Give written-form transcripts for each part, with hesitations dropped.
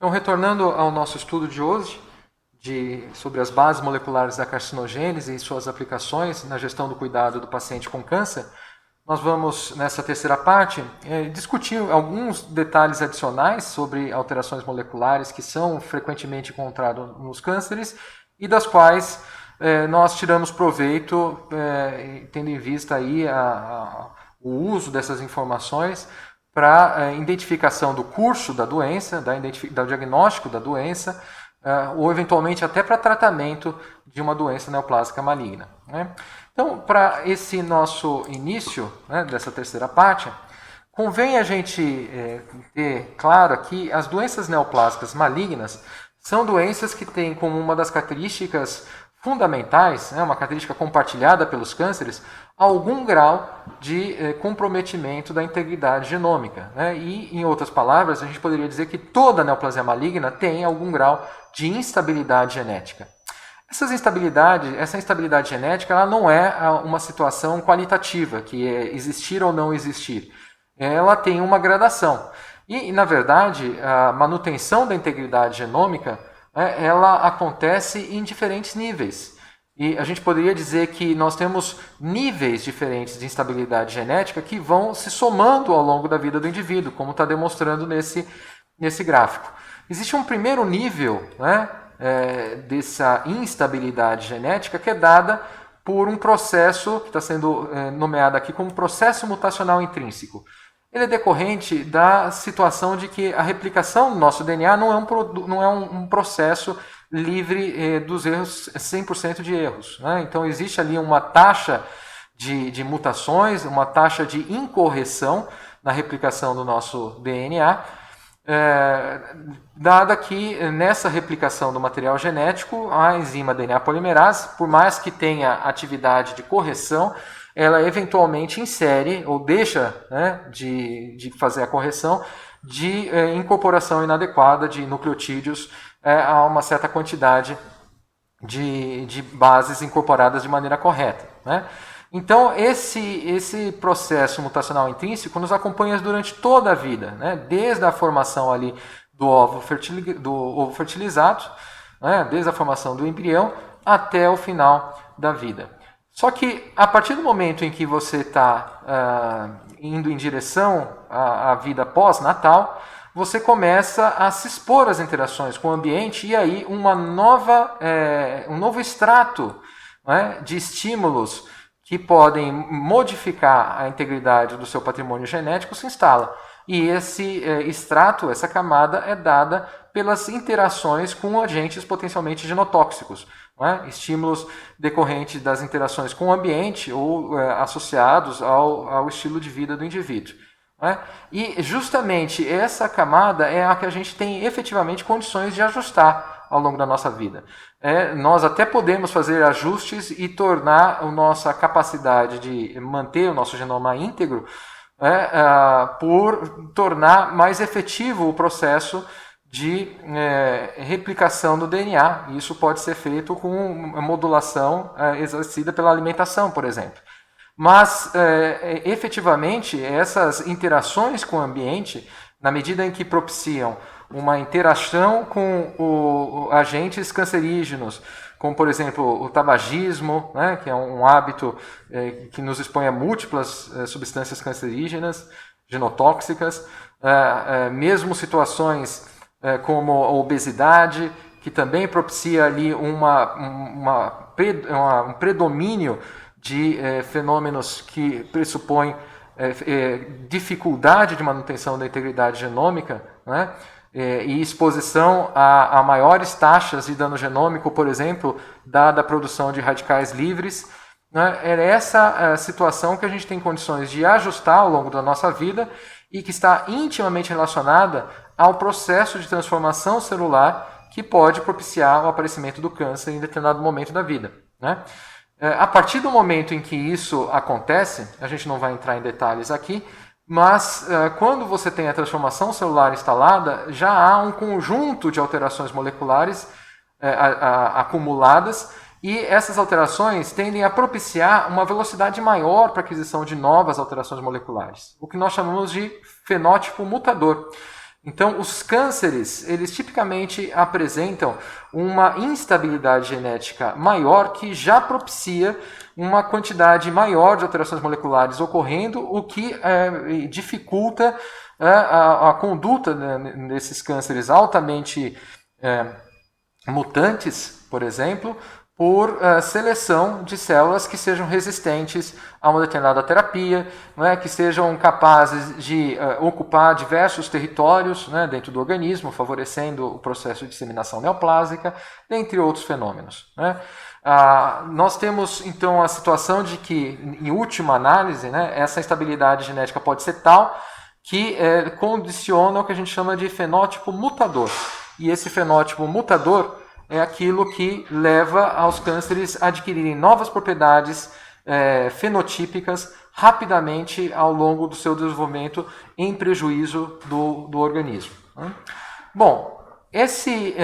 Então, retornando ao nosso estudo de hoje, sobre as bases moleculares da carcinogênese e suas aplicações na gestão do cuidado do paciente com câncer, nós vamos, nessa terceira parte, discutir alguns detalhes adicionais sobre alterações moleculares que são frequentemente encontradas nos cânceres e das quais nós tiramos proveito, tendo em vista aí o uso dessas informações para a identificação do curso da doença, do diagnóstico da doença, ou eventualmente até para tratamento de uma doença neoplásica maligna. Então, para esse nosso início, dessa terceira parte, convém a gente ter claro que as doenças neoplásicas malignas são doenças que têm como uma das características fundamentais, uma característica compartilhada pelos cânceres, algum grau de comprometimento da integridade genômica. E, em outras palavras, a gente poderia dizer que toda neoplasia maligna tem algum grau de instabilidade genética. Essa instabilidade genética ela não é uma situação qualitativa, que é existir ou não existir. Ela tem uma gradação. E, na verdade, a manutenção da integridade genômica ela acontece em diferentes níveis. E a gente poderia dizer que nós temos níveis diferentes de instabilidade genética que vão se somando ao longo da vida do indivíduo, como está demonstrando nesse gráfico. Existe um primeiro nível dessa instabilidade genética que é dada por um processo que está sendo nomeado aqui como processo mutacional intrínseco. Ele é decorrente da situação de que a replicação do nosso DNA não é um processo livre dos erros, 100% de erros. Então existe ali uma taxa de mutações, uma taxa de incorreção na replicação do nosso DNA, dada que nessa replicação do material genético, a enzima DNA polimerase, por mais que tenha atividade de correção, ela eventualmente insere ou deixa de fazer a correção de incorporação inadequada de nucleotídeos a uma certa quantidade de bases incorporadas de maneira correta. Então, esse processo mutacional intrínseco nos acompanha durante toda a vida, desde a formação ali do ovo fertilizado, desde a formação do embrião até o final da vida. Só que, a partir do momento em que você está indo em direção à vida pós-natal, você começa a se expor às interações com o ambiente e aí um novo extrato de estímulos que podem modificar a integridade do seu patrimônio genético se instala. E esse extrato, essa camada, é dada pelas interações com agentes potencialmente genotóxicos. Estímulos decorrentes das interações com o ambiente ou associados ao estilo de vida do indivíduo. E justamente essa camada é a que a gente tem efetivamente condições de ajustar ao longo da nossa vida. Nós até podemos fazer ajustes e tornar a nossa capacidade de manter o nosso genoma íntegro por tornar mais efetivo o processo de replicação do DNA. Isso pode ser feito com uma modulação exercida pela alimentação, por exemplo. Mas, efetivamente, essas interações com o ambiente, na medida em que propiciam uma interação com agentes cancerígenos, como, por exemplo, o tabagismo, que é um hábito que nos expõe a múltiplas substâncias cancerígenas, genotóxicas, mesmo situações como a obesidade, que também propicia ali um predomínio de fenômenos que pressupõem dificuldade de manutenção da integridade genômica, e exposição a maiores taxas de dano genômico, por exemplo, dada a produção de radicais livres. É essa situação que a gente tem condições de ajustar ao longo da nossa vida e que está intimamente relacionada ao processo de transformação celular que pode propiciar o aparecimento do câncer em determinado momento da vida. A partir do momento em que isso acontece, a gente não vai entrar em detalhes aqui, mas quando você tem a transformação celular instalada, já há um conjunto de alterações moleculares acumuladas e essas alterações tendem a propiciar uma velocidade maior para a aquisição de novas alterações moleculares, o que nós chamamos de fenótipo mutador. Então, os cânceres, eles tipicamente apresentam uma instabilidade genética maior que já propicia uma quantidade maior de alterações moleculares ocorrendo, o que dificulta a conduta, né, desses cânceres altamente mutantes, por exemplo, por seleção de células que sejam resistentes a uma determinada terapia, né, que sejam capazes de ocupar diversos territórios, né, dentro do organismo, favorecendo o processo de disseminação neoplásica, dentre outros fenômenos, né. Nós temos, então, a situação de que, em última análise, né, essa instabilidade genética pode ser tal que condiciona o que a gente chama de fenótipo mutador. E esse fenótipo mutador é aquilo que leva aos cânceres a adquirirem novas propriedades fenotípicas rapidamente ao longo do seu desenvolvimento em prejuízo do organismo. Bom, esse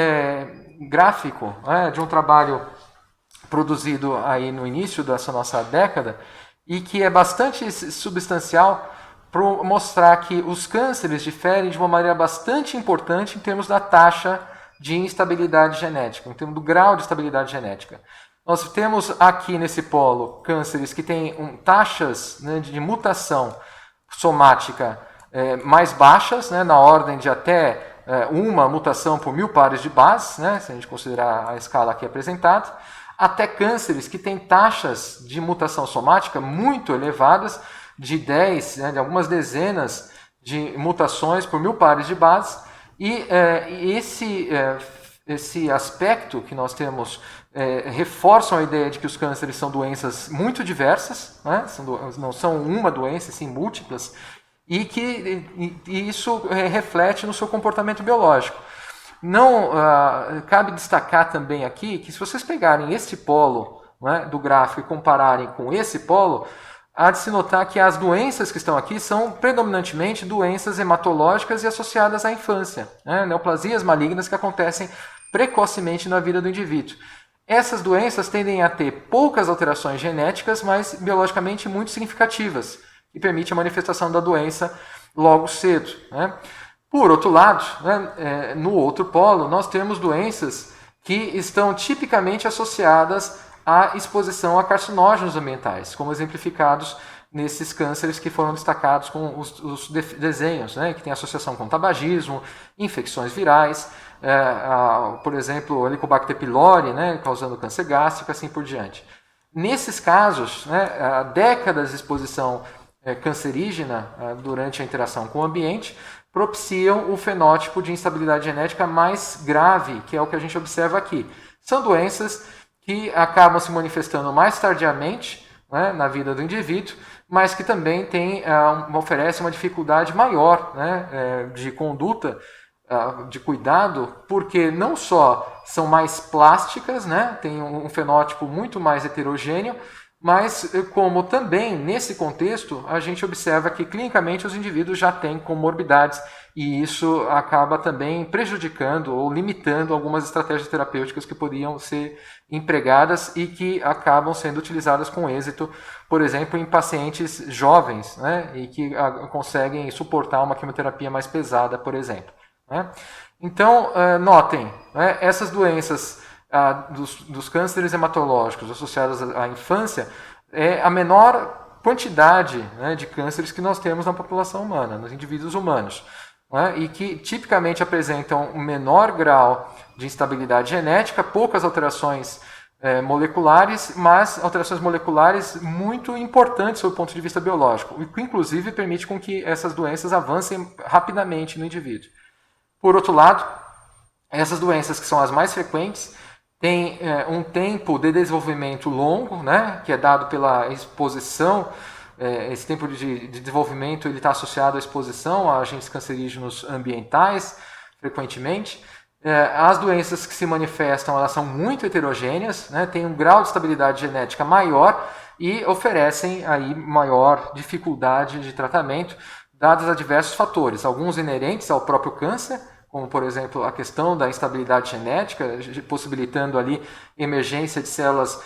gráfico de um trabalho produzido aí no início dessa nossa década e que é bastante substancial para mostrar que os cânceres diferem de uma maneira bastante importante em termos da taxa de instabilidade genética, em termos do grau de estabilidade genética. Nós temos aqui nesse polo cânceres que têm taxas, né, de mutação somática mais baixas, né, na ordem de até uma mutação por 1000 pares de bases, né, se a gente considerar a escala aqui apresentada, até cânceres que têm taxas de mutação somática muito elevadas, de 10, né, de algumas dezenas de mutações por 1000 pares de bases, e esse aspecto que nós temos reforçam a ideia de que os cânceres são doenças muito diversas, né, não são uma doença, sim múltiplas, e que isso reflete no seu comportamento biológico. Não cabe destacar também aqui que se vocês pegarem este polo, né, do gráfico e compararem com esse polo, há de se notar que as doenças que estão aqui são predominantemente doenças hematológicas e associadas à infância, né? Neoplasias malignas que acontecem precocemente na vida do indivíduo. Essas doenças tendem a ter poucas alterações genéticas, mas biologicamente muito significativas, e permite a manifestação da doença logo cedo, né? Por outro lado, né, no outro polo, nós temos doenças que estão tipicamente associadas a exposição a carcinógenos ambientais, como exemplificados nesses cânceres que foram destacados com os desenhos, né, que tem associação com tabagismo, infecções virais, por exemplo, Helicobacter pylori, né, causando câncer gástrico, assim por diante. Nesses casos, né, décadas de exposição cancerígena durante a interação com o ambiente propiciam o fenótipo de instabilidade genética mais grave, que é o que a gente observa aqui. São doenças que acabam se manifestando mais tardiamente, né, na vida do indivíduo, mas que também oferecem uma dificuldade maior, né, de conduta, de cuidado, porque não só são mais plásticas, né, tem um fenótipo muito mais heterogêneo, mas como também, nesse contexto, a gente observa que clinicamente os indivíduos já têm comorbidades e isso acaba também prejudicando ou limitando algumas estratégias terapêuticas que poderiam ser empregadas e que acabam sendo utilizadas com êxito, por exemplo, em pacientes jovens, né, e que conseguem suportar uma quimioterapia mais pesada, por exemplo, né. Então, notem, né, essas doenças dos cânceres hematológicos associados à infância é a menor quantidade, né, de cânceres que nós temos na população humana, nos indivíduos humanos, né, e que tipicamente apresentam um menor grau de instabilidade genética, poucas alterações moleculares, mas alterações moleculares muito importantes do ponto de vista biológico, o que inclusive permite com que essas doenças avancem rapidamente no indivíduo. Por outro lado, essas doenças que são as mais frequentes tem um tempo de desenvolvimento longo, né, que é dado pela exposição. Esse tempo de desenvolvimento está associado à exposição a agentes cancerígenos ambientais, frequentemente. As doenças que se manifestam, elas são muito heterogêneas, né, têm um grau de estabilidade genética maior e oferecem aí maior dificuldade de tratamento, dados a diversos fatores, alguns inerentes ao próprio câncer, como, por exemplo, a questão da instabilidade genética, possibilitando ali emergência de células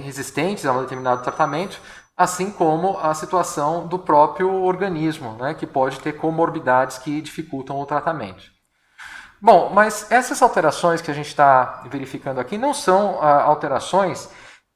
resistentes a um determinado tratamento, assim como a situação do próprio organismo, né, que pode ter comorbidades que dificultam o tratamento. Bom, mas essas alterações que a gente está verificando aqui não são alterações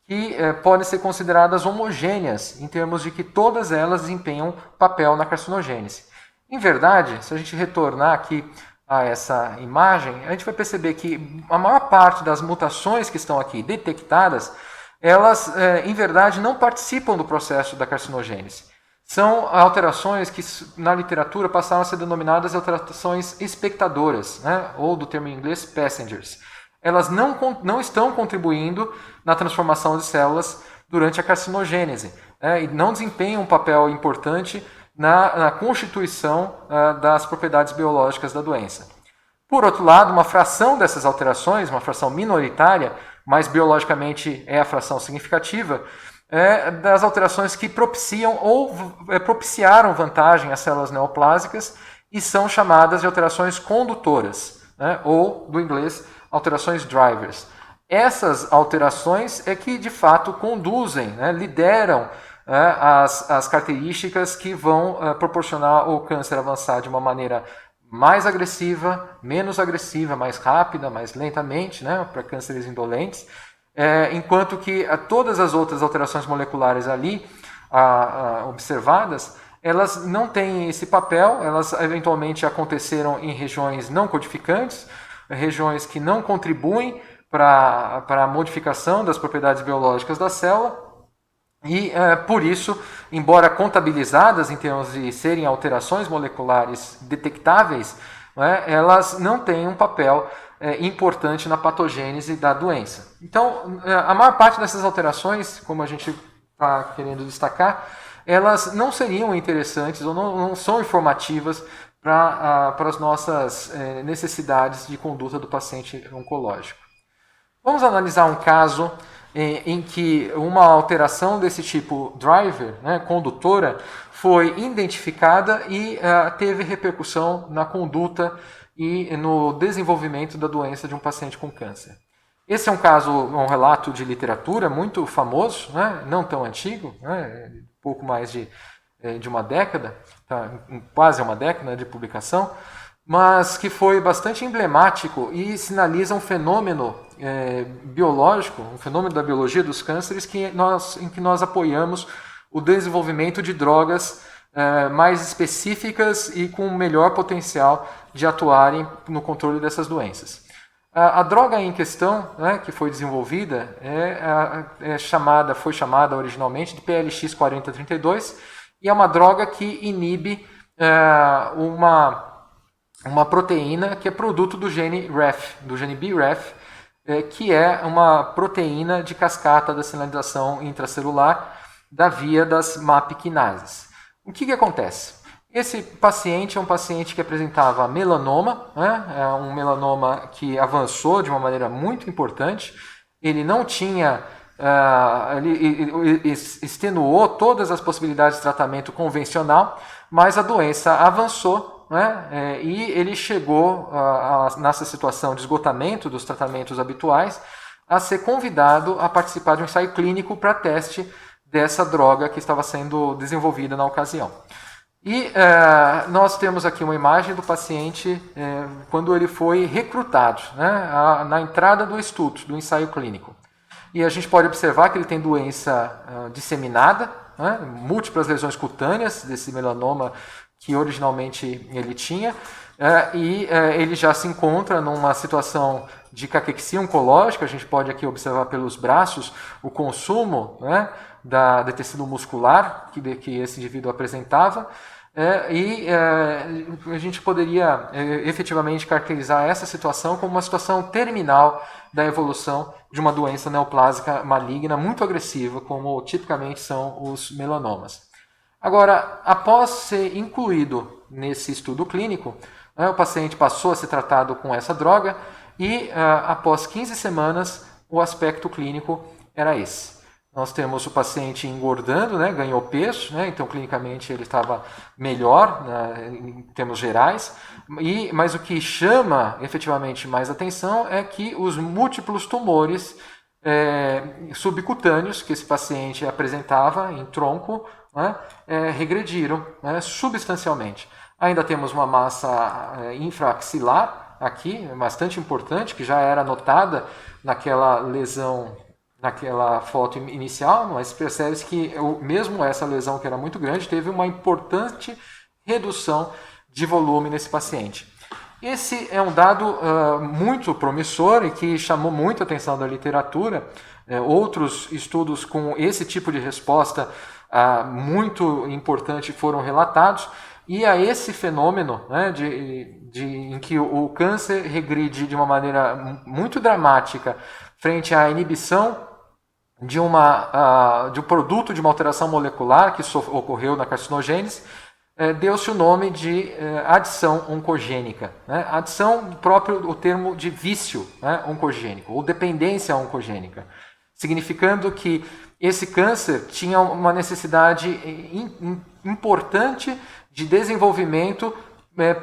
que podem ser consideradas homogêneas, em termos de que todas elas desempenham papel na carcinogênese. Em verdade, se a gente retornar aqui a essa imagem, a gente vai perceber que a maior parte das mutações que estão aqui detectadas, elas, em verdade, não participam do processo da carcinogênese. São alterações que, na literatura, passaram a ser denominadas alterações espectadoras, né? Ou do termo em inglês, passengers. Elas não estão contribuindo na transformação de células durante a carcinogênese, né? E não desempenham um papel importante na constituição das propriedades biológicas da doença. Por outro lado, uma fração dessas alterações, uma fração minoritária, mas biologicamente é a fração significativa, das alterações que propiciam ou propiciaram vantagem às células neoplásicas e são chamadas de alterações condutoras, né? Ou, do inglês, alterações drivers. Essas alterações é que, de fato, conduzem, né? Lideram as características que vão proporcionar o câncer avançar de uma maneira mais agressiva, menos agressiva, mais rápida, mais lentamente, né? Para cânceres indolentes. Enquanto que todas as outras alterações moleculares ali observadas, elas não têm esse papel, elas eventualmente aconteceram em regiões não codificantes, regiões que não contribuem para a modificação das propriedades biológicas da célula, e por isso, embora contabilizadas em termos de serem alterações moleculares detectáveis, né, elas não têm um papel importante na patogênese da doença. Então, a maior parte dessas alterações, como a gente está querendo destacar, elas não seriam interessantes ou não são informativas para as nossas necessidades de conduta do paciente oncológico. Vamos analisar um caso em que uma alteração desse tipo driver, né, condutora, foi identificada e teve repercussão na conduta e no desenvolvimento da doença de um paciente com câncer. Esse é um caso, um relato de literatura muito famoso, né, não tão antigo, né, pouco mais de uma década, tá, quase uma década de publicação, mas que foi bastante emblemático e sinaliza um fenômeno biológico, um fenômeno da biologia dos cânceres em que nós apoiamos o desenvolvimento de drogas mais específicas e com melhor potencial de atuarem no controle dessas doenças. A droga em questão, né, que foi desenvolvida, foi chamada originalmente de PLX4032 e é uma droga que inibe uma proteína que é produto do gene REF, do gene BRAF, que é uma proteína de cascata da sinalização intracelular da via das MAP quinases. O que acontece? Esse paciente é um paciente que apresentava melanoma, né? Um melanoma que avançou de uma maneira muito importante. Ele não tinha, ele extenuou todas as possibilidades de tratamento convencional, mas a doença avançou, né? E ele chegou, nessa situação de esgotamento dos tratamentos habituais, a ser convidado a participar de um ensaio clínico para teste dessa droga que estava sendo desenvolvida na ocasião. E nós temos aqui uma imagem do paciente quando ele foi recrutado, né, na entrada do estudo, do ensaio clínico. E a gente pode observar que ele tem doença disseminada, né, múltiplas lesões cutâneas desse melanoma que originalmente ele tinha, e ele já se encontra numa situação de caquexia oncológica. A gente pode aqui observar pelos braços o consumo, né, de tecido muscular que esse indivíduo apresentava, e a gente poderia efetivamente caracterizar essa situação como uma situação terminal da evolução de uma doença neoplásica maligna muito agressiva, como tipicamente são os melanomas. Agora, após ser incluído nesse estudo clínico, o paciente passou a ser tratado com essa droga e, após 15 semanas, o aspecto clínico era esse. Nós temos o paciente engordando, né, ganhou peso, né, então clinicamente ele estava melhor, né, em termos gerais, mas o que chama efetivamente mais atenção é que os múltiplos tumores subcutâneos que esse paciente apresentava em tronco, né, regrediram, né, substancialmente. Ainda temos uma massa infraaxilar aqui, bastante importante, que já era notada naquela lesão, naquela foto inicial, mas percebe-se que mesmo essa lesão, que era muito grande, teve uma importante redução de volume nesse paciente. Esse é um dado muito promissor e que chamou muito a atenção da literatura. Outros estudos com esse tipo de resposta muito importante foram relatados, e a esse fenômeno, né, em que o câncer regride de uma maneira muito dramática frente à inibição de um produto de uma alteração molecular que ocorreu na carcinogênese, deu-se o nome de adição oncogênica. Né? Adição, próprio o termo de vício, né, oncogênico, ou dependência oncogênica, significando que esse câncer tinha uma necessidade importante de desenvolvimento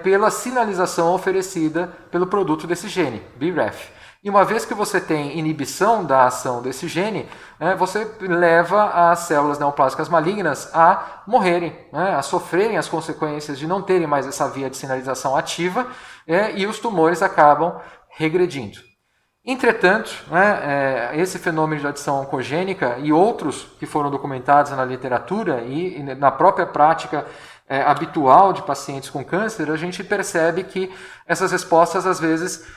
pela sinalização oferecida pelo produto desse gene, BRAF. E uma vez que você tem inibição da ação desse gene, você leva as células neoplásicas malignas a morrerem, a sofrerem as consequências de não terem mais essa via de sinalização ativa, e os tumores acabam regredindo. Entretanto, esse fenômeno de adição oncogênica e outros que foram documentados na literatura e na própria prática habitual de pacientes com câncer, a gente percebe que essas respostas, às vezes,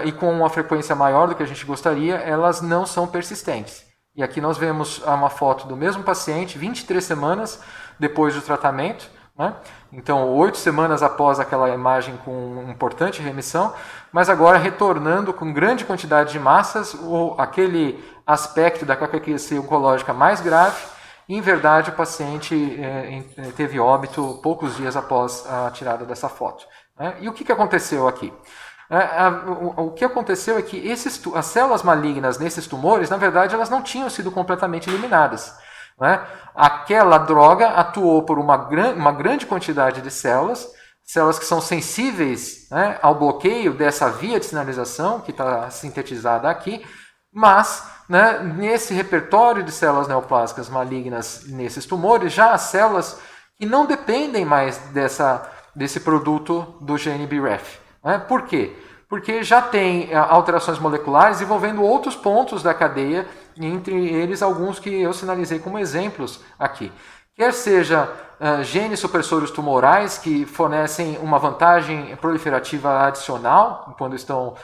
e com uma frequência maior do que a gente gostaria, elas não são persistentes. E aqui nós vemos uma foto do mesmo paciente, 23 semanas depois do tratamento, né? Então 8 semanas após aquela imagem com importante remissão, mas agora retornando com grande quantidade de massas, aquele aspecto da caquexia oncológica mais grave. Em verdade, o paciente teve óbito poucos dias após a tirada dessa foto. E o que aconteceu aqui? O que aconteceu é que as células malignas nesses tumores, na verdade, elas não tinham sido completamente eliminadas. Aquela droga atuou por uma grande quantidade de células que são sensíveis, ao bloqueio dessa via de sinalização que está sintetizada aqui, mas nesse repertório de células neoplásicas malignas nesses tumores, já há células que não dependem mais desse produto do gene BRAF. Por quê? Porque já tem alterações moleculares envolvendo outros pontos da cadeia, entre eles alguns que eu sinalizei como exemplos aqui. Quer seja genes supressores tumorais que fornecem uma vantagem proliferativa adicional quando estão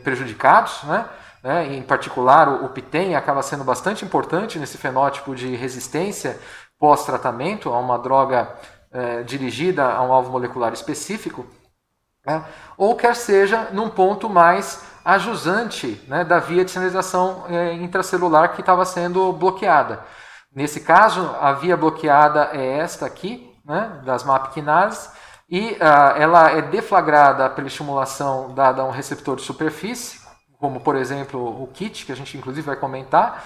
prejudicados, em particular o PTEN acaba sendo bastante importante nesse fenótipo de resistência pós-tratamento a uma droga dirigida a um alvo molecular específico, ou quer seja num ponto mais ajusante da via de sinalização intracelular que estava sendo bloqueada. Nesse caso, a via bloqueada é esta aqui, das MAP quinases, e ela é deflagrada pela estimulação dada a um receptor de superfície, como por exemplo o KIT, que a gente inclusive vai comentar,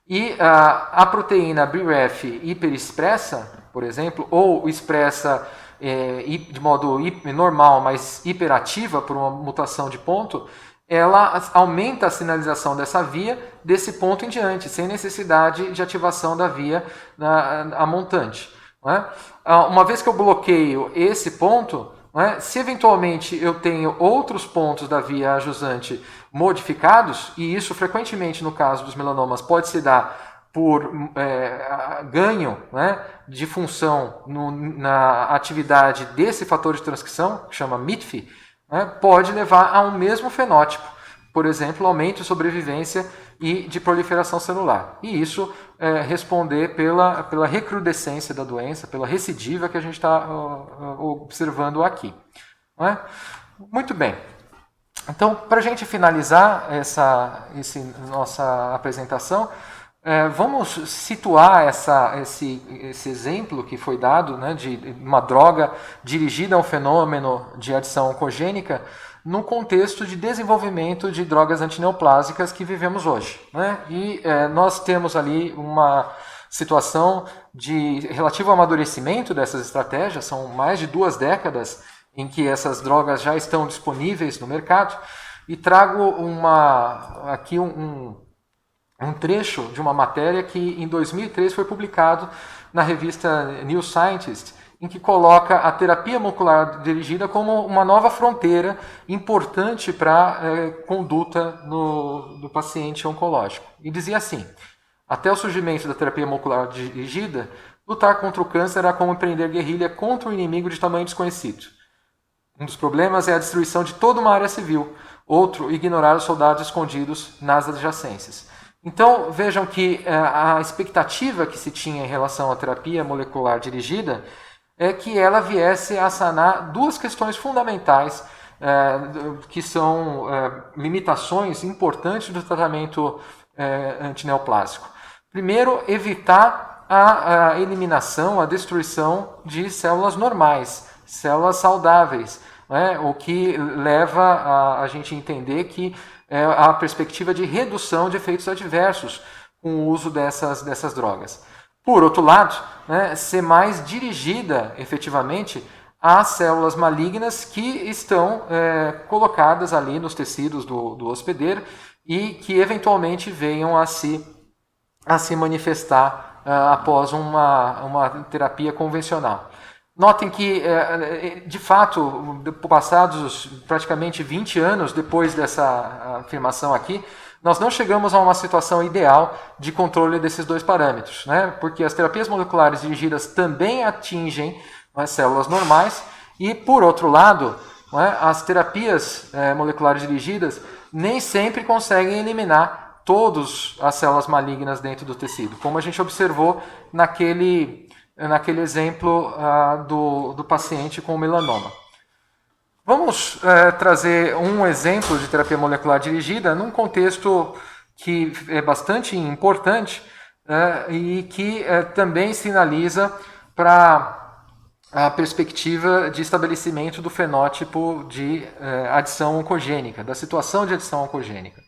e a proteína BRAF hiperexpressa, por exemplo, ou expressa de modo normal, mas hiperativa por uma mutação de ponto, ela aumenta a sinalização dessa via desse ponto em diante, sem necessidade de ativação da via a montante. Uma vez que eu bloqueio esse ponto, se eventualmente eu tenho outros pontos da via ajusante modificados, e isso frequentemente no caso dos melanomas pode se dar por ganho de função na atividade desse fator de transcrição, que chama MITF, pode levar a um mesmo fenótipo, por exemplo, aumento de sobrevivência e de proliferação celular. E isso responder pela recrudescência da doença, pela recidiva que a gente está observando aqui. Muito bem. Então, para a gente finalizar essa nossa apresentação, vamos situar esse exemplo que foi dado, de uma droga dirigida a um fenômeno de adição oncogênica no contexto de desenvolvimento de drogas antineoplásicas que vivemos hoje. E nós temos ali uma situação de relativo amadurecimento dessas estratégias, são mais de 2 décadas em que essas drogas já estão disponíveis no mercado, e trago aqui um trecho de uma matéria que em 2003 foi publicado na revista New Scientist, em que coloca a terapia molecular dirigida como uma nova fronteira importante para a conduta do paciente oncológico. E dizia assim: até o surgimento da terapia molecular dirigida, lutar contra o câncer era como empreender guerrilha contra um inimigo de tamanho desconhecido. Um dos problemas é a destruição de toda uma área civil. Outro, ignorar os soldados escondidos nas adjacências. Então, vejam que a expectativa que se tinha em relação à terapia molecular dirigida é que ela viesse a sanar duas questões fundamentais, que são limitações importantes do tratamento antineoplásico. Primeiro, evitar a eliminação, a destruição de células normais, células saudáveis, né? O que leva a gente a entender que a perspectiva de redução de efeitos adversos com o uso dessas drogas. Por outro lado, né, ser mais dirigida efetivamente às células malignas que estão colocadas ali nos tecidos do hospedeiro e que eventualmente venham a se manifestar após uma terapia convencional. Notem que, de fato, passados praticamente 20 anos depois dessa afirmação aqui, nós não chegamos a uma situação ideal de controle desses dois parâmetros, né? Porque as terapias moleculares dirigidas também atingem as células normais e, por outro lado, as terapias moleculares dirigidas nem sempre conseguem eliminar todas as células malignas dentro do tecido, como a gente observou naquele exemplo do paciente com melanoma. Vamos trazer um exemplo de terapia molecular dirigida num contexto que é bastante importante e que também sinaliza para a perspectiva de estabelecimento do fenótipo de adição oncogênica, da situação de adição oncogênica.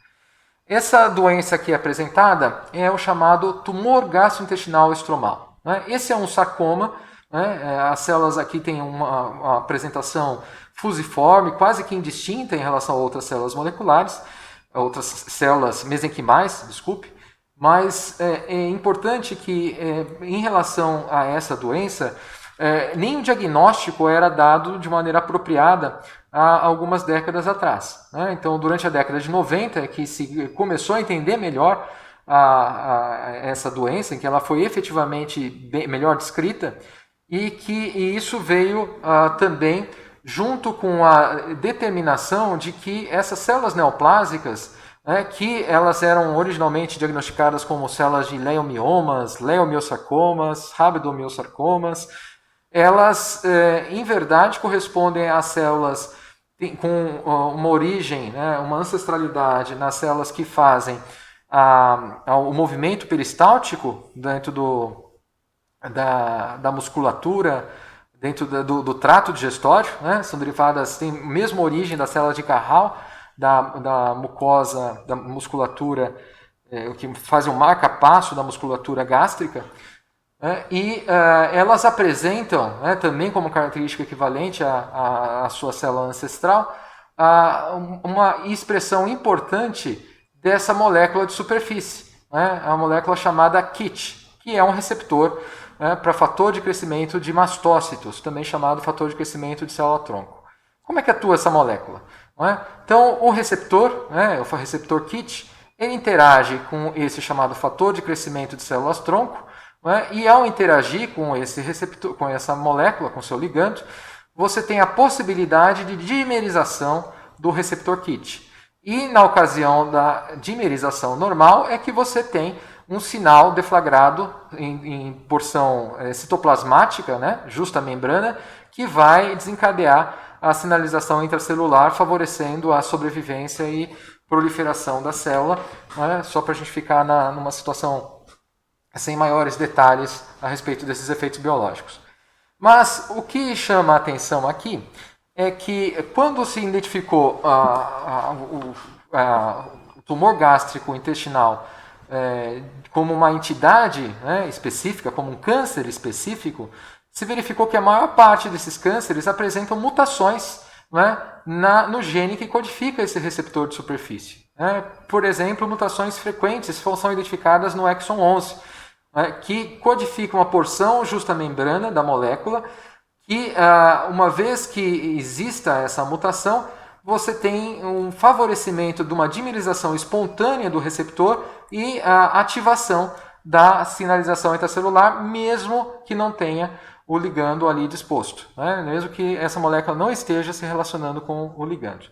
Essa doença aqui apresentada é o chamado tumor gastrointestinal estromal. Esse é um sarcoma, né? As células aqui têm uma apresentação fusiforme, quase que indistinta em relação a outras células moleculares, outras células mesenquimais, desculpe, mas é importante que, em relação a essa doença, nem o diagnóstico era dado de maneira apropriada há algumas décadas atrás. Então, durante a década de 90 é que se começou a entender melhor essa doença, em que ela foi efetivamente melhor descrita, e que isso veio também junto com a determinação de que essas células neoplásicas, que elas eram originalmente diagnosticadas como células de leiomiomas, leiomiosarcomas, rabidomiosarcomas, elas, em verdade, correspondem a células com uma origem, uma ancestralidade nas células que fazem o movimento peristáltico dentro da musculatura, dentro do trato digestório, são derivadas, têm a mesma origem das células de Carral, da mucosa, da musculatura, que fazem o marca-passo da musculatura gástrica, e elas apresentam, também como característica equivalente à sua célula ancestral, uma expressão importante dessa molécula de superfície, a molécula chamada KIT, que é um receptor para fator de crescimento de mastócitos, também chamado fator de crescimento de célula-tronco. Como é que atua essa molécula? Então, o receptor KIT, ele interage com esse chamado fator de crescimento de células-tronco, e ao interagir com esse receptor, com essa molécula, com seu ligando, você tem a possibilidade de dimerização do receptor KIT. E na ocasião da dimerização normal é que você tem um sinal deflagrado em porção citoplasmática, justa membrana, que vai desencadear a sinalização intracelular, favorecendo a sobrevivência e proliferação da célula, só para a gente ficar numa situação sem maiores detalhes a respeito desses efeitos biológicos. Mas o que chama a atenção aqui é que quando se identificou o tumor gástrico intestinal como uma entidade específica, como um câncer específico, se verificou que a maior parte desses cânceres apresentam mutações né, no gene que codifica esse receptor de superfície. Por exemplo, mutações frequentes são identificadas no exon 11, que codifica uma porção justa-membrana da molécula que, uma vez que exista essa mutação, você tem um favorecimento de uma dimerização espontânea do receptor e a ativação da sinalização intracelular, mesmo que não tenha o ligando ali disposto, mesmo que essa molécula não esteja se relacionando com o ligando.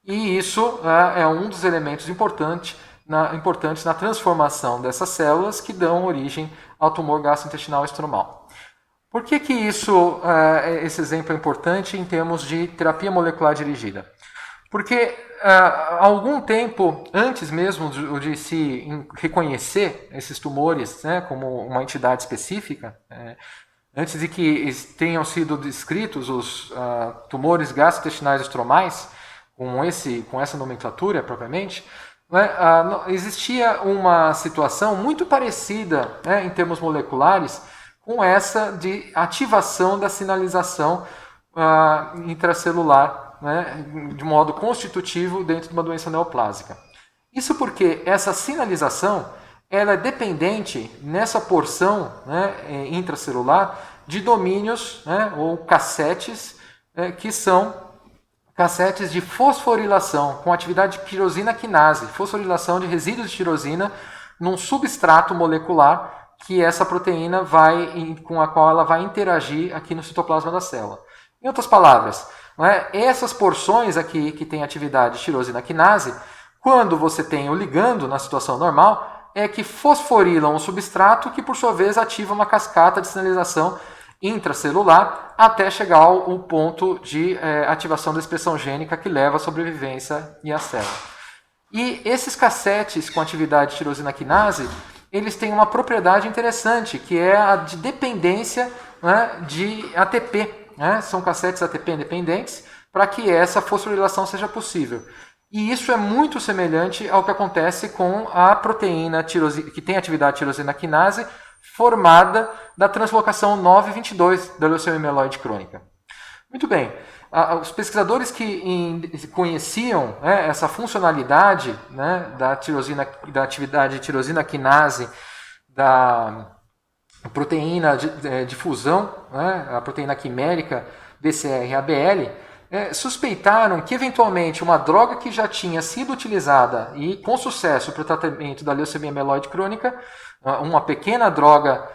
E isso é um dos elementos importantes na transformação dessas células que dão origem ao tumor gastrointestinal estromal. Por que esse exemplo é importante em termos de terapia molecular dirigida? Porque há algum tempo, antes mesmo de se reconhecer esses tumores como uma entidade específica, antes de que tenham sido descritos os tumores gastrointestinais estromais, com essa nomenclatura propriamente, existia uma situação muito parecida em termos moleculares com essa de ativação da sinalização intracelular, de modo constitutivo dentro de uma doença neoplásica. Isso porque essa sinalização ela é dependente nessa porção intracelular de domínios ou cassetes que são cassetes de fosforilação com atividade de tirosina quinase, fosforilação de resíduos de tirosina num substrato molecular que essa proteína com a qual ela vai interagir aqui no citoplasma da célula. Em outras palavras, essas porções aqui que têm atividade de tirosina quinase, quando você tem o ligando na situação normal, é que fosforilam o substrato que, por sua vez, ativa uma cascata de sinalização intracelular até chegar ao ponto de ativação da expressão gênica que leva à sobrevivência e à célula. E esses cassetes com atividade de tirosina quinase, eles têm uma propriedade interessante, que é a de dependência de ATP. São cassetes ATP independentes para que essa fosforilação seja possível. E isso é muito semelhante ao que acontece com a proteína que tem atividade de tirosina quinase formada da translocação 922 da leucemia mieloide crônica. Muito bem, os pesquisadores que conheciam essa funcionalidade da atividade de tirosina quinase da proteína de fusão, a proteína quimérica BCR-ABL, suspeitaram que eventualmente uma droga que já tinha sido utilizada e com sucesso para o tratamento da leucemia mieloide crônica, uma pequena droga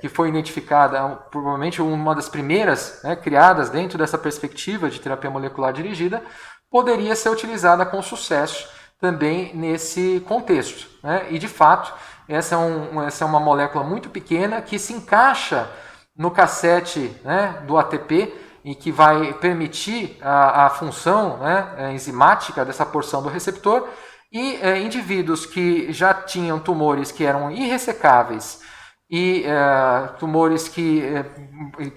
que foi identificada, provavelmente uma das primeiras criadas dentro dessa perspectiva de terapia molecular dirigida, poderia ser utilizada com sucesso também nesse contexto. E de fato, essa é uma molécula muito pequena que se encaixa no cassete do ATP e que vai permitir a função enzimática dessa porção do receptor. E indivíduos que já tinham tumores que eram irressecáveis e tumores que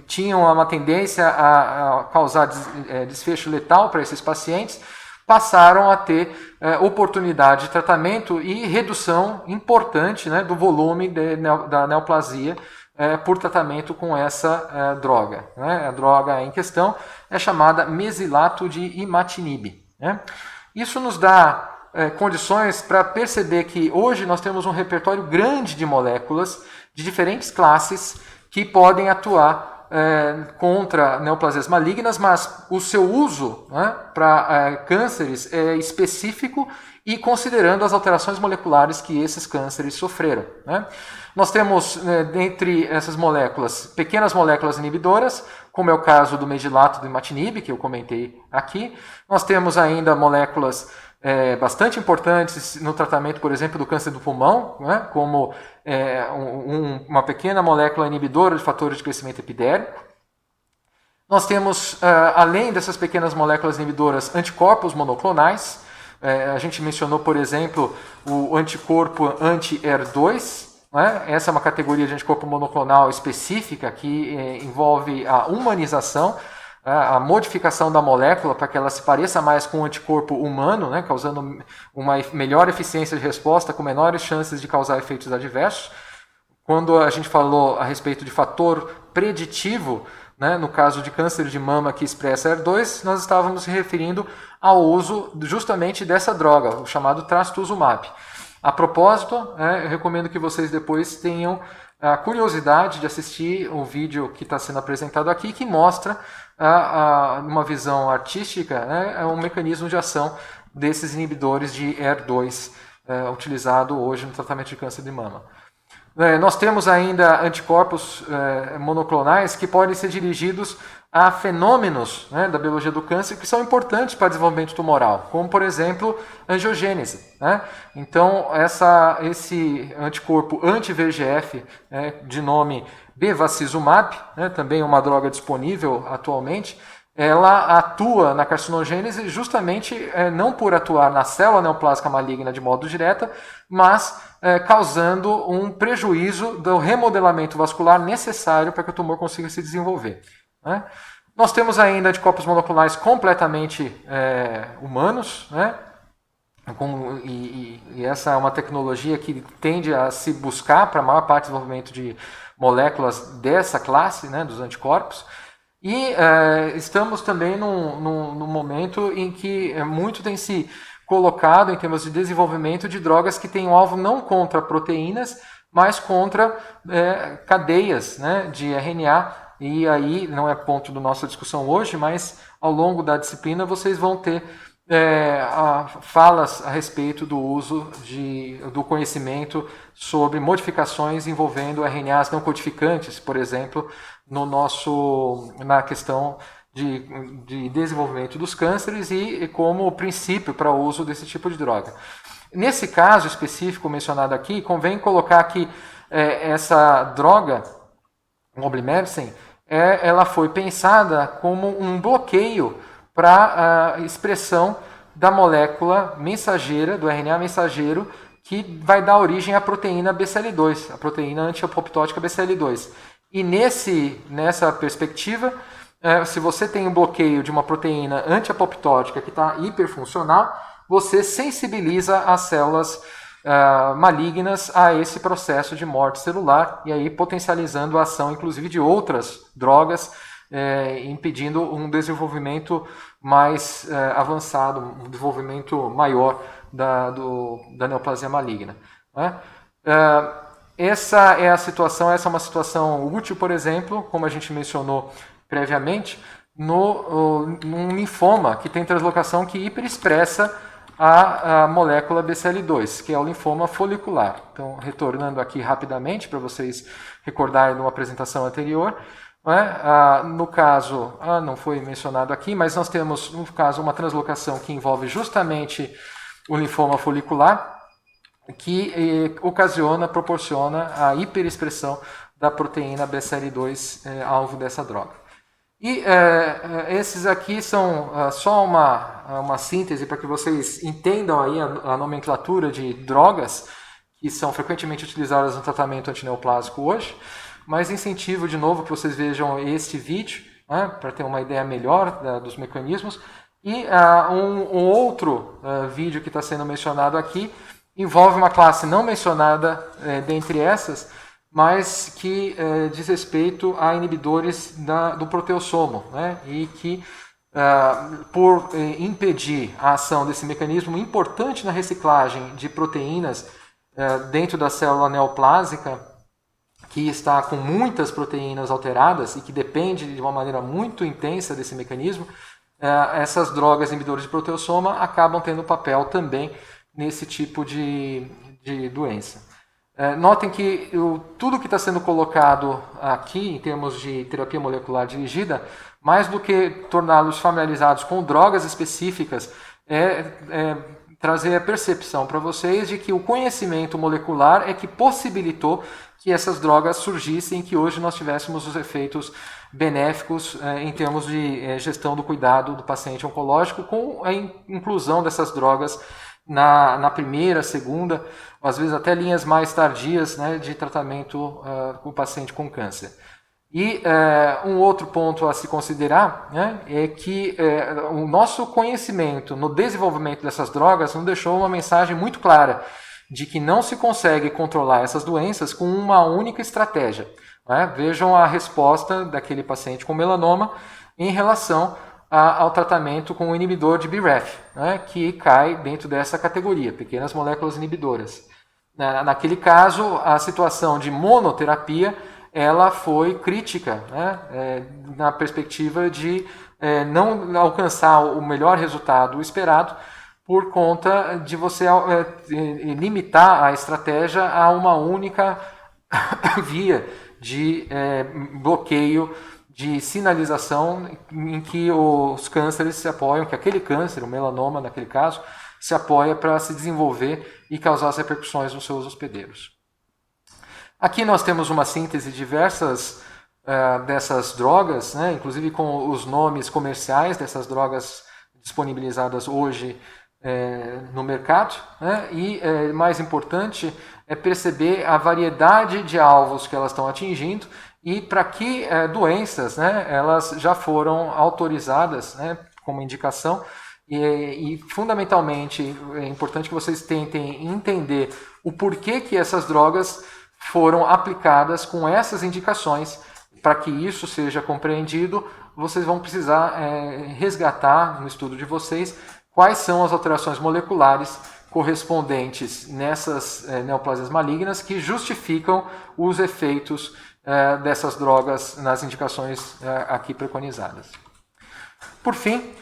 tinham uma tendência a causar desfecho letal para esses pacientes, passaram a ter oportunidade de tratamento e redução importante do volume da neoplasia por tratamento com essa droga. A droga em questão é chamada mesilato de imatinib. Isso nos dá condições para perceber que hoje nós temos um repertório grande de moléculas de diferentes classes que podem atuar contra neoplasias malignas, mas o seu uso para cânceres é específico e considerando as alterações moleculares que esses cânceres sofreram. Nós temos, dentre essas moléculas, pequenas moléculas inibidoras, como é o caso do mesilato do imatinib, que eu comentei aqui. Nós temos ainda moléculas bastante importantes no tratamento, por exemplo, do câncer do pulmão, como uma pequena molécula inibidora de fatores de crescimento epidérmico. Nós temos, além dessas pequenas moléculas inibidoras, anticorpos monoclonais. A gente mencionou, por exemplo, o anticorpo anti-ER2. Essa é uma categoria de anticorpo monoclonal específica que envolve a humanização, a modificação da molécula para que ela se pareça mais com um anticorpo humano, causando uma melhor eficiência de resposta, com menores chances de causar efeitos adversos. Quando a gente falou a respeito de fator preditivo, né, no caso de câncer de mama que expressa HER2, nós estávamos se referindo ao uso justamente dessa droga, o chamado trastuzumab. A propósito, eu recomendo que vocês depois tenham a curiosidade de assistir o vídeo que está sendo apresentado aqui, que mostra uma visão artística, um mecanismo de ação desses inibidores de HER2 utilizado hoje no tratamento de câncer de mama. Nós temos ainda anticorpos monoclonais que podem ser dirigidos a fenômenos da biologia do câncer que são importantes para o desenvolvimento tumoral, como, por exemplo, angiogênese. Então, esse anticorpo anti-VEGF, de nome bevacizumab, também uma droga disponível atualmente, ela atua na carcinogênese justamente não por atuar na célula neoplásica maligna de modo direto, mas causando um prejuízo do remodelamento vascular necessário para que o tumor consiga se desenvolver. Nós temos ainda anticorpos monoclonais completamente humanos, e essa é uma tecnologia que tende a se buscar para a maior parte do desenvolvimento de moléculas dessa classe, dos anticorpos. E estamos também num momento em que muito tem se colocado em termos de desenvolvimento de drogas que têm um alvo não contra proteínas, mas contra cadeias de RNA. E aí não é ponto da nossa discussão hoje, mas ao longo da disciplina vocês vão ter falas a respeito do uso do conhecimento sobre modificações envolvendo RNAs não codificantes, por exemplo, na questão de desenvolvimento dos cânceres e como princípio para o uso desse tipo de droga. Nesse caso específico mencionado aqui, convém colocar que essa droga, o Oblimersen, ela foi pensada como um bloqueio para a expressão da molécula mensageira, do RNA mensageiro, que vai dar origem à proteína BCL2, a proteína antiapoptótica BCL2. E nessa perspectiva, se você tem um bloqueio de uma proteína antiapoptótica que está hiperfuncional, você sensibiliza as células malignas a esse processo de morte celular, e aí potencializando a ação, inclusive, de outras drogas, impedindo um desenvolvimento mais avançado, um desenvolvimento maior da neoplasia maligna. Essa é uma situação útil, por exemplo, como a gente mencionou previamente, num linfoma que tem translocação que hiperexpressa a molécula BCL2, que é o linfoma folicular. Então, retornando aqui rapidamente para vocês recordarem de uma apresentação anterior, no caso, não foi mencionado aqui, mas nós temos, no caso, uma translocação que envolve justamente o linfoma folicular, que proporciona a hiperexpressão da proteína BCL2 alvo dessa droga. E esses aqui são só uma síntese para que vocês entendam aí a nomenclatura de drogas que são frequentemente utilizadas no tratamento antineoplásico hoje, mas incentivo de novo que vocês vejam este vídeo para ter uma ideia melhor dos mecanismos. E um outro vídeo que está sendo mencionado aqui envolve uma classe não mencionada dentre essas, mas que diz respeito a inibidores do proteossomo, e que, por impedir a ação desse mecanismo importante na reciclagem de proteínas dentro da célula neoplásica, que está com muitas proteínas alteradas e que depende de uma maneira muito intensa desse mecanismo, essas drogas inibidores de proteossoma acabam tendo papel também nesse tipo de doença. Notem que tudo que está sendo colocado aqui, em termos de terapia molecular dirigida, mais do que torná-los familiarizados com drogas específicas, trazer a percepção para vocês de que o conhecimento molecular é que possibilitou que essas drogas surgissem e que hoje nós tivéssemos os efeitos benéficos em termos de gestão do cuidado do paciente oncológico, com a inclusão dessas drogas na primeira, segunda, às vezes até linhas mais tardias de tratamento com o paciente com câncer. E um outro ponto a se considerar é que o nosso conhecimento no desenvolvimento dessas drogas nos deixou uma mensagem muito clara de que não se consegue controlar essas doenças com uma única estratégia. né? Vejam a resposta daquele paciente com melanoma em relação ao tratamento com o inibidor de BRAF, né? Que cai dentro dessa categoria, pequenas moléculas inibidoras. Naquele caso, a situação de monoterapia ela foi crítica, né? Na perspectiva de não alcançar o melhor resultado esperado por conta de você limitar a estratégia a uma única via de bloqueio de sinalização em que os cânceres se apoiam, que aquele câncer, o melanoma naquele caso, se apoia para se desenvolver e causar as repercussões nos seus hospedeiros. Aqui nós temos uma síntese de diversas dessas drogas, né, inclusive com os nomes comerciais dessas drogas disponibilizadas hoje no mercado, né, e mais importante é perceber a variedade de alvos que elas estão atingindo e para que doenças, né, elas já foram autorizadas, né, como indicação. E fundamentalmente é importante que vocês tentem entender o porquê que essas drogas foram aplicadas com essas indicações. Para que isso seja compreendido, vocês vão precisar resgatar no estudo de vocês quais são as alterações moleculares correspondentes nessas neoplasias malignas que justificam os efeitos dessas drogas nas indicações aqui preconizadas. Por fim,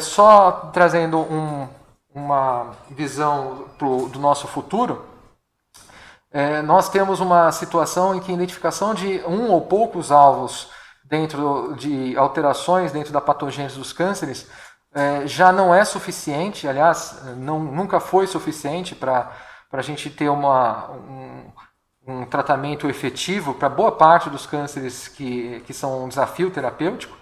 só trazendo uma visão do nosso futuro, nós temos uma situação em que a identificação de um ou poucos alvos dentro de alterações dentro da patogênese dos cânceres já não é suficiente, aliás, nunca foi suficiente para a gente ter um tratamento efetivo para boa parte dos cânceres que são um desafio terapêutico.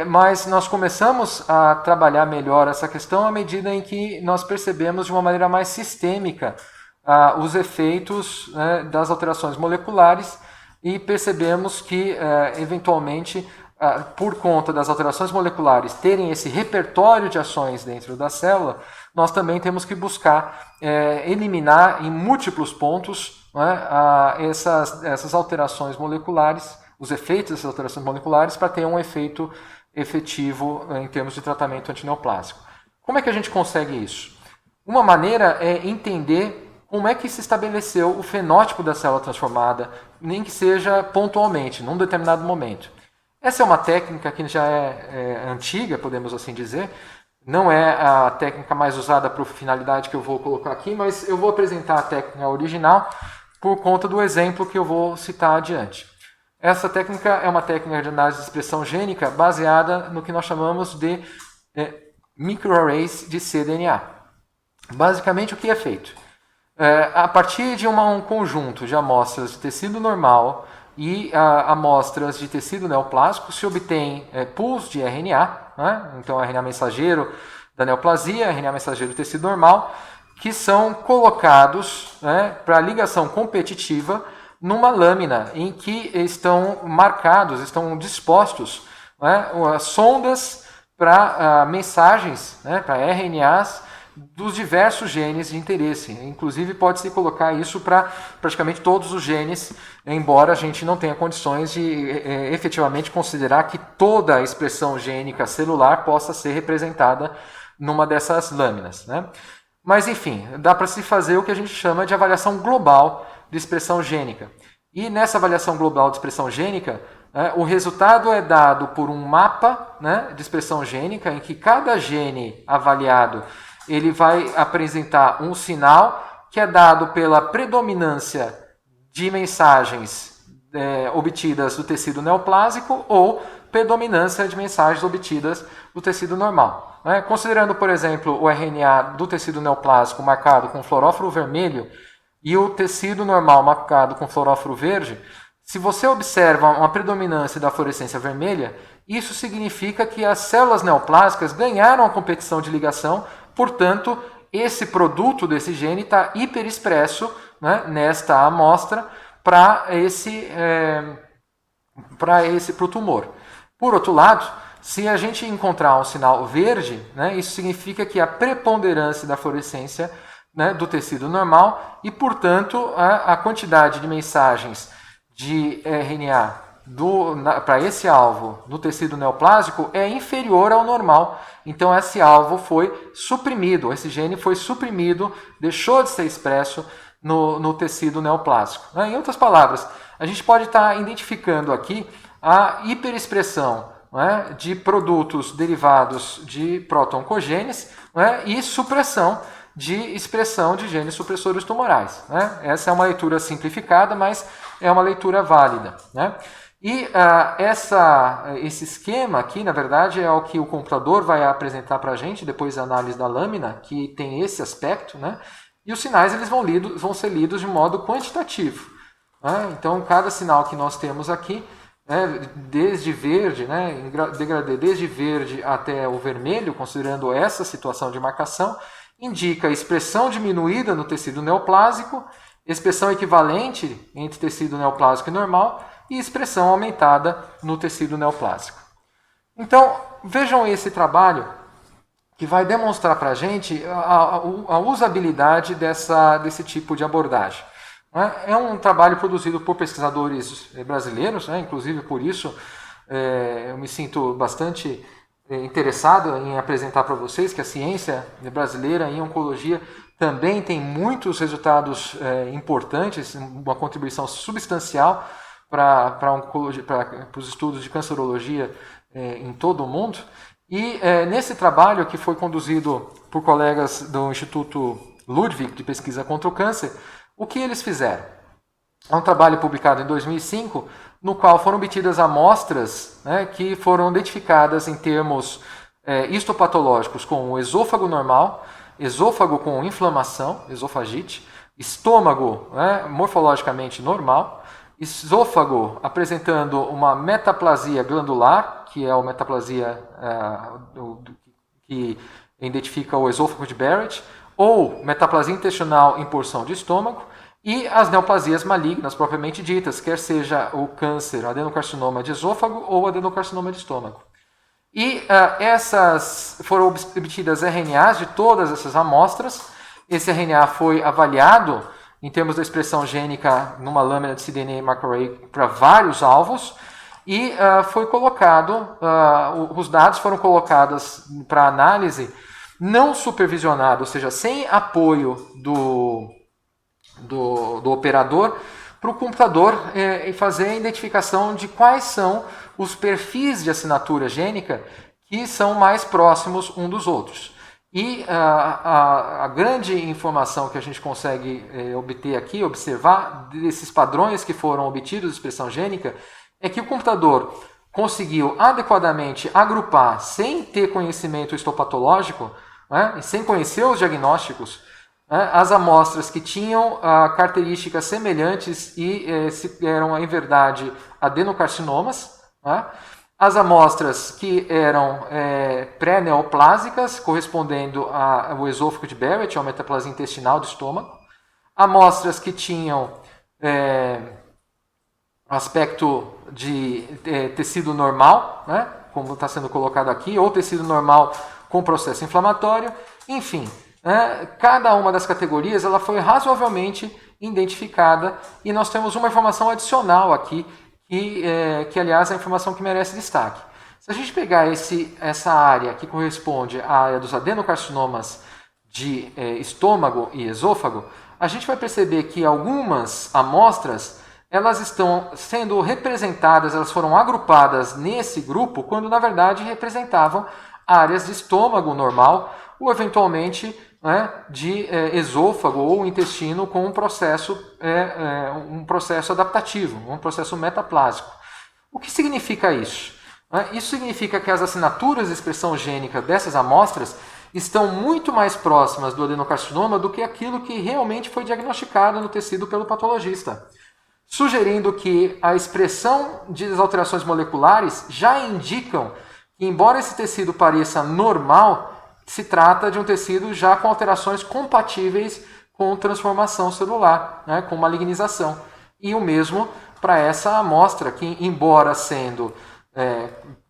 Mas nós começamos a trabalhar melhor essa questão à medida em que nós percebemos de uma maneira mais sistêmica os efeitos das alterações moleculares e percebemos que, eventualmente, por conta das alterações moleculares terem esse repertório de ações dentro da célula, nós também temos que buscar eliminar em múltiplos pontos essas alterações moleculares, os efeitos dessas alterações moleculares, para ter um efeito efetivo em termos de tratamento antineoplásico. Como é que a gente consegue isso? Uma maneira é entender como é que se estabeleceu o fenótipo da célula transformada, nem que seja pontualmente, num determinado momento. Essa é uma técnica que já é antiga, podemos assim dizer. Não é a técnica mais usada para a finalidade que eu vou colocar aqui, mas eu vou apresentar a técnica original por conta do exemplo que eu vou citar adiante. Essa técnica é uma técnica de análise de expressão gênica baseada no que nós chamamos de microarrays de cDNA. Basicamente, o que é feito? A partir de um conjunto de amostras de tecido normal e amostras de tecido neoplásico, se obtém pools de RNA, né? Então RNA mensageiro da neoplasia, RNA mensageiro do tecido normal, que são colocados para ligação competitiva numa lâmina em que estão marcados, estão dispostos sondas para mensagens, para RNAs dos diversos genes de interesse. Inclusive pode-se colocar isso para praticamente todos os genes, embora a gente não tenha condições de efetivamente considerar que toda a expressão gênica celular possa ser representada numa dessas lâminas, né? Mas enfim, dá para se fazer o que a gente chama de avaliação global de expressão gênica. E nessa avaliação global de expressão gênica, o resultado é dado por um mapa de expressão gênica, em que cada gene avaliado ele vai apresentar um sinal que é dado pela predominância de mensagens obtidas do tecido neoplásico ou predominância de mensagens obtidas do tecido normal. Considerando, por exemplo, o RNA do tecido neoplásico marcado com fluoróforo vermelho e o tecido normal marcado com fluoróforo verde, se você observa uma predominância da fluorescência vermelha, isso significa que as células neoplásicas ganharam a competição de ligação, portanto, esse produto desse gene está hiperexpresso nesta amostra para o tumor. Por outro lado, se a gente encontrar um sinal verde, isso significa que a preponderância da fluorescência do tecido normal e, portanto, a quantidade de mensagens de RNA para esse alvo no tecido neoplásico é inferior ao normal. Então esse alvo foi suprimido, esse gene foi suprimido, deixou de ser expresso no tecido neoplásico. Em outras palavras, a gente pode estar identificando aqui a hiperexpressão de produtos derivados de proto-oncogenes e supressão de expressão de genes supressores tumorais. Essa é uma leitura simplificada, mas é uma leitura válida. E esse esquema aqui, na verdade, é o que o computador vai apresentar para a gente depois da análise da lâmina, que tem esse aspecto, e os sinais eles vão ser lidos de modo quantitativo. Então, cada sinal que nós temos aqui, desde verde, em degradê desde verde até o vermelho, considerando essa situação de marcação, indica expressão diminuída no tecido neoplásico, expressão equivalente entre tecido neoplásico e normal e expressão aumentada no tecido neoplásico. Então, vejam esse trabalho que vai demonstrar para a gente a usabilidade desse tipo de abordagem. É um trabalho produzido por pesquisadores brasileiros, inclusive por isso eu me sinto bastante interessado em apresentar para vocês que a ciência brasileira em oncologia também tem muitos resultados importantes, uma contribuição substancial para os estudos de cancerologia em todo o mundo. E nesse trabalho, que foi conduzido por colegas do Instituto Ludwig de Pesquisa contra o Câncer, o que eles fizeram? É um trabalho publicado em 2005, no qual foram obtidas amostras que foram identificadas em termos histopatológicos com o esôfago normal, esôfago com inflamação, esofagite, estômago morfologicamente normal, esôfago apresentando uma metaplasia glandular, que é a metaplasia que identifica o esôfago de Barrett, ou metaplasia intestinal em porção de estômago, e as neoplasias malignas propriamente ditas, quer seja o câncer, adenocarcinoma de esôfago ou adenocarcinoma de estômago. E foram obtidas RNAs de todas essas amostras. Esse RNA foi avaliado em termos da expressão gênica numa lâmina de cDNA microarray para vários alvos e foi colocado, os dados foram colocados para análise não supervisionada, ou seja, sem apoio do operador, para o computador fazer a identificação de quais são os perfis de assinatura gênica que são mais próximos um dos outros. E a grande informação que a gente consegue obter aqui, observar desses padrões que foram obtidos de expressão gênica, é que o computador conseguiu adequadamente agrupar, sem ter conhecimento histopatológico, sem conhecer os diagnósticos, as amostras que tinham características semelhantes e eram, em verdade, adenocarcinomas, as amostras que eram pré-neoplásicas, correspondendo ao esôfago de Barrett, ou metaplasia intestinal do estômago, amostras que tinham aspecto de tecido normal, como está sendo colocado aqui, ou tecido normal com processo inflamatório, enfim. Cada uma das categorias ela foi razoavelmente identificada e nós temos uma informação adicional aqui, que aliás é a informação que merece destaque. Se a gente pegar essa área que corresponde à área dos adenocarcinomas de estômago e esôfago, a gente vai perceber que algumas amostras elas estão sendo representadas, elas foram agrupadas nesse grupo, quando na verdade representavam áreas de estômago normal ou eventualmente de esôfago ou intestino com um processo adaptativo, um processo metaplásico. O que significa isso? Isso significa que as assinaturas de expressão gênica dessas amostras estão muito mais próximas do adenocarcinoma do que aquilo que realmente foi diagnosticado no tecido pelo patologista, sugerindo que a expressão das alterações moleculares já indicam que, embora esse tecido pareça normal, se trata de um tecido já com alterações compatíveis com transformação celular, com malignização. E o mesmo para essa amostra, que, embora sendo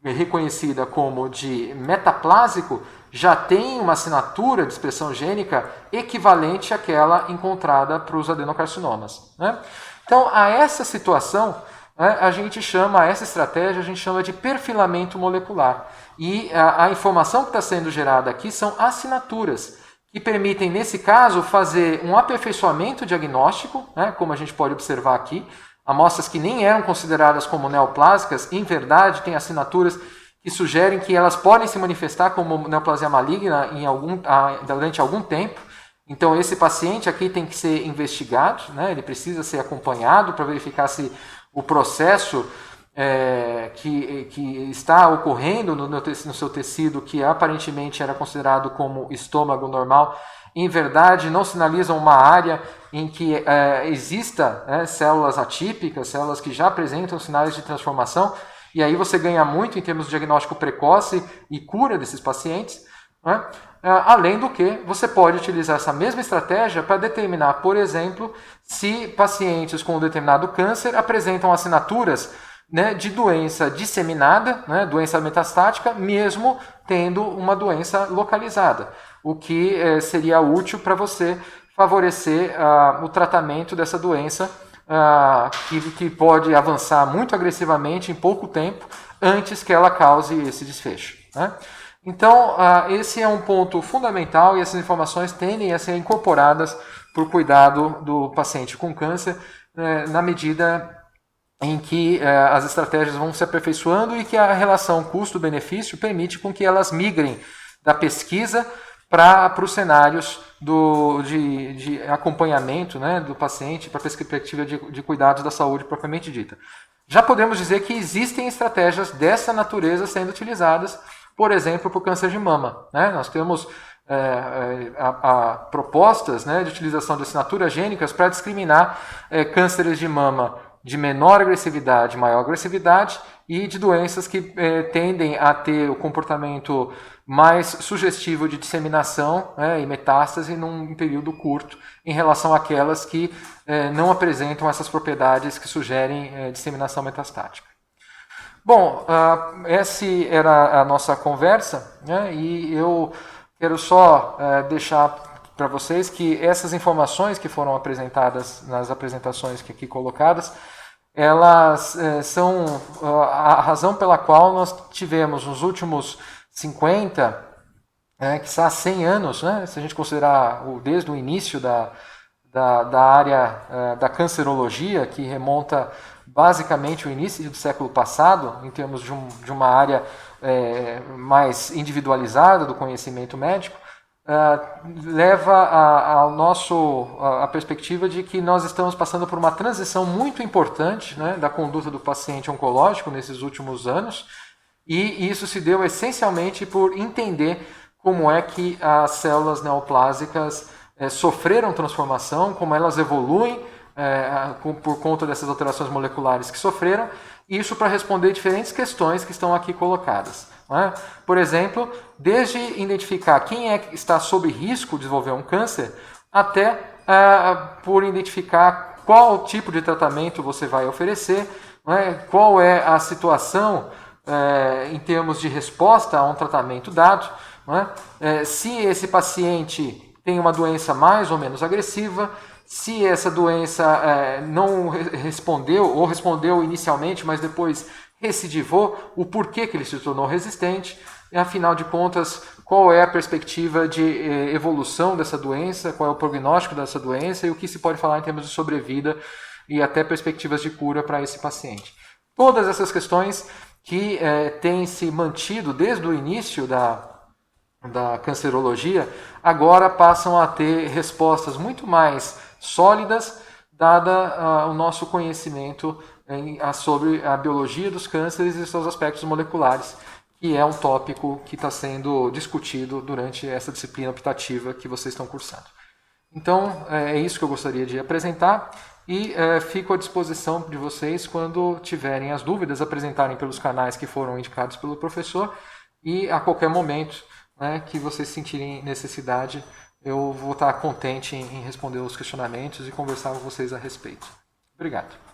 reconhecida como de metaplásico, já tem uma assinatura de expressão gênica equivalente àquela encontrada para os adenocarcinomas. Então, a essa situação, né, essa estratégia a gente chama de perfilamento molecular. E a informação que está sendo gerada aqui são assinaturas, que permitem, nesse caso, fazer um aperfeiçoamento diagnóstico, né, como a gente pode observar aqui. Amostras que nem eram consideradas como neoplásicas, em verdade, têm assinaturas que sugerem que elas podem se manifestar como neoplasia maligna durante algum tempo. Então, esse paciente aqui tem que ser investigado, né? Ele precisa ser acompanhado para verificar se o processo que está ocorrendo no seu tecido, que aparentemente era considerado como estômago normal, em verdade não sinalizam uma área em que exista células atípicas, células que já apresentam sinais de transformação, e aí você ganha muito em termos de diagnóstico precoce e cura desses pacientes. Né? Além do que, você pode utilizar essa mesma estratégia para determinar, por exemplo, se pacientes com um determinado câncer apresentam assinaturas, né, de doença disseminada, né, doença metastática, mesmo tendo uma doença localizada, o que seria útil para você favorecer o tratamento dessa doença, que pode avançar muito agressivamente em pouco tempo, antes que ela cause esse desfecho. Né? Então, esse é um ponto fundamental e essas informações tendem a ser incorporadas para o cuidado do paciente com câncer, na medida em que as estratégias vão se aperfeiçoando e que a relação custo-benefício permite com que elas migrem da pesquisa para os cenários de acompanhamento, né, do paciente, para a perspectiva de cuidados da saúde propriamente dita. Já podemos dizer que existem estratégias dessa natureza sendo utilizadas, por exemplo, para o câncer de mama. Né? Nós temos propostas, né, de utilização de assinaturas gênicas para discriminar cânceres de mama de menor agressividade, maior agressividade, e de doenças que tendem a ter o comportamento mais sugestivo de disseminação, e metástase num período curto, em relação àquelas que não apresentam essas propriedades que sugerem disseminação metastática. Bom, essa era a nossa conversa, né, e eu quero só deixar para vocês que essas informações que foram apresentadas nas apresentações que aqui colocadas, elas são a razão pela qual nós tivemos nos últimos 50, quizá 100 anos, né, se a gente considerar desde o início da área da cancerologia, que remonta basicamente ao início do século passado, em termos de uma área mais individualizada do conhecimento médico, leva a perspectiva de que nós estamos passando por uma transição muito importante, né, da conduta do paciente oncológico nesses últimos anos, e isso se deu essencialmente por entender como é que as células neoplásicas sofreram transformação, como elas evoluem por conta dessas alterações moleculares que sofreram, isso para responder diferentes questões que estão aqui colocadas. Né? Por exemplo, desde identificar quem que está sob risco de desenvolver um câncer, até por identificar qual tipo de tratamento você vai oferecer, né? Qual é a situação em termos de resposta a um tratamento dado, né? Se esse paciente tem uma doença mais ou menos agressiva, se essa doença não respondeu, ou respondeu inicialmente, mas depois recidivou, o porquê que ele se tornou resistente, e afinal de contas, qual é a perspectiva de evolução dessa doença, qual é o prognóstico dessa doença e o que se pode falar em termos de sobrevida e até perspectivas de cura para esse paciente. Todas essas questões que têm se mantido desde o início da cancerologia, agora passam a ter respostas muito mais sólidas, dada o nosso conhecimento sobre a biologia dos cânceres e seus aspectos moleculares, que é um tópico que está sendo discutido durante essa disciplina optativa que vocês estão cursando. Então, é isso que eu gostaria de apresentar e fico à disposição de vocês quando tiverem as dúvidas, apresentarem pelos canais que foram indicados pelo professor e a qualquer momento, né, que vocês sentirem necessidade, eu vou estar contente em responder os questionamentos e conversar com vocês a respeito. Obrigado.